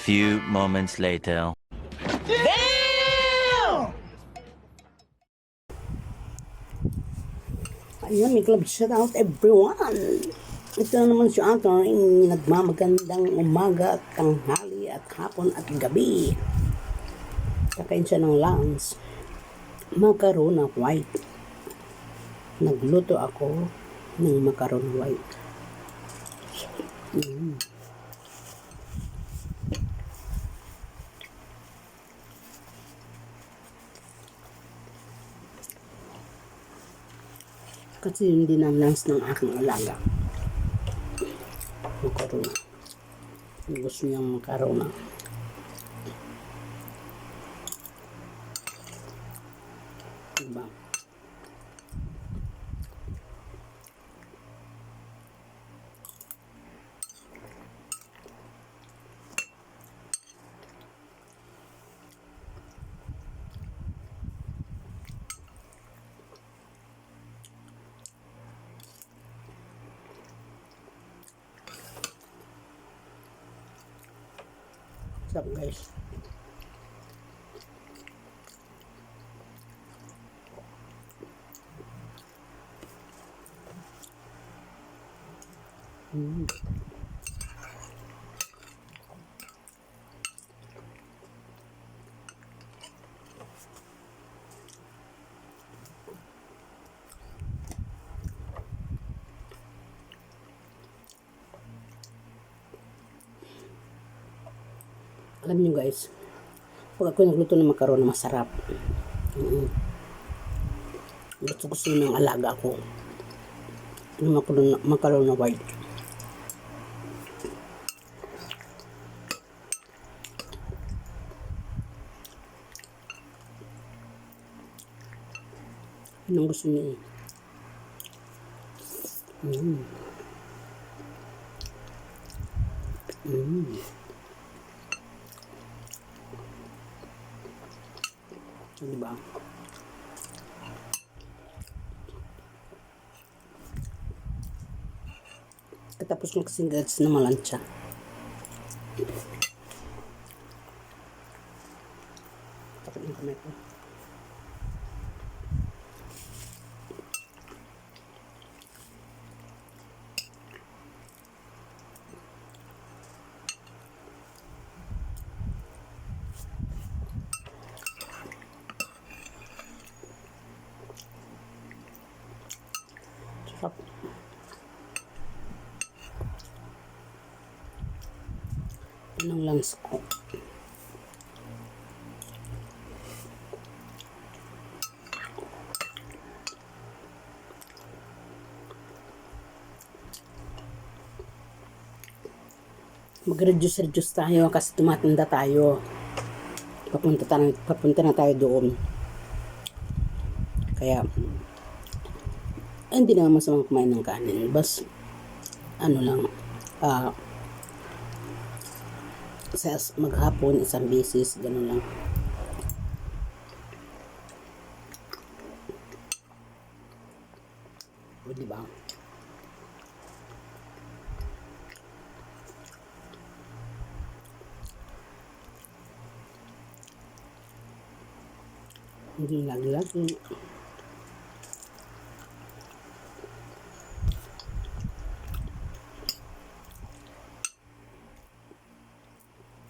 few moments later. Ayan, may club shout out everyone. Ito na naman si ating nagmamagandang umaga, tanghali at hapon at gabi. Kakain siya ng lunch. Macarona white. Nagluto ako ng macarona white. Kasi yun din ang lunch ng aking alaga. Macarona. Gusto niyang macarona. Diba? What's up, guys? Alam niyo guys, pag ako nagluto ng macaroni, masarap. Gusto ng alaga ko ng macaroni white. Yun ang gusto niya. Diba? Katapos ng kasing guys na malansya. Takot yung kamay ko. Sarap. Yan ang lunch ko. Mag-reduce tayo kasi tumatanda tayo. Papunta na tayo doon. Kaya hindi naman masamang kumain ng kanin. Bas, ano lang, sa maghapon, isang beses, gano'n lang. O, diba? Hindi lagi-lagi.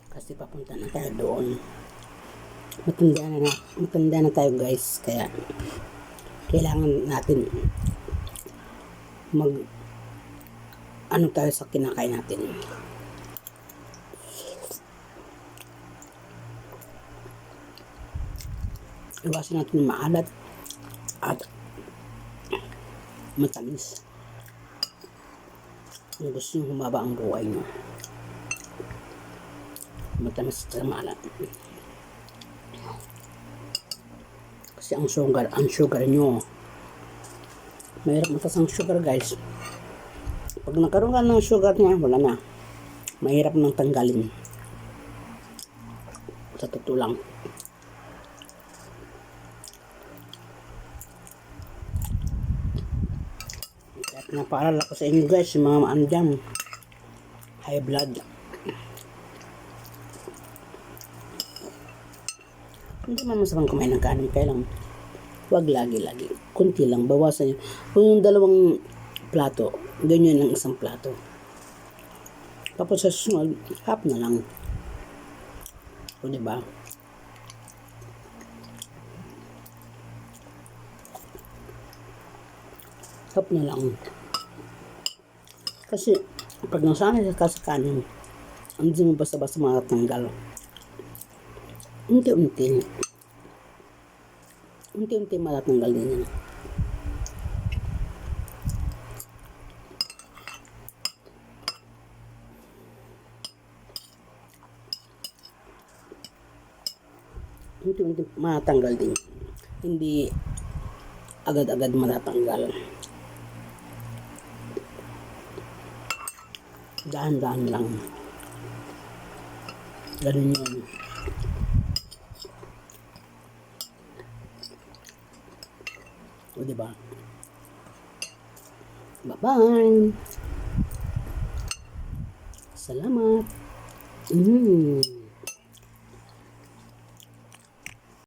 Kasi papunta na tayo doon. Matanda na tayo guys. Kaya kailangan natin ano tayo sa kinakain natin. Iwasan natin yung maalat at matamis. Kung gusto nyo humaba ang buhay nyo, matamis sa maalat. Kasi ang sugar nyo, mahirap matas ang sugar guys. Pag nagkaroon ka ng sugar niya, wala na. Mahirap nang tanggalin. Sa totoo lang. Napaalala ko sa inyo guys, yung mga maandyan, high blood. Hindi man masamang kumain ng kanin, kaya lang wag lagi-lagi. Kunti lang, bawasan nyo. Kung yung 2 plato, ganyan lang 1 plato. Tapos sa susunod, half na lang. O diba? Half na lang. Kasi, pag nasanay ka sa kanin, hindi mo basta-basta makatanggal. Unti-unti. Unti-unti matatanggal din yan. Unti-unti matatanggal din. Hindi agad-agad matatanggal. Dahan-dahan lang. Ganun yun. O diba? Bye-bye! Salamat!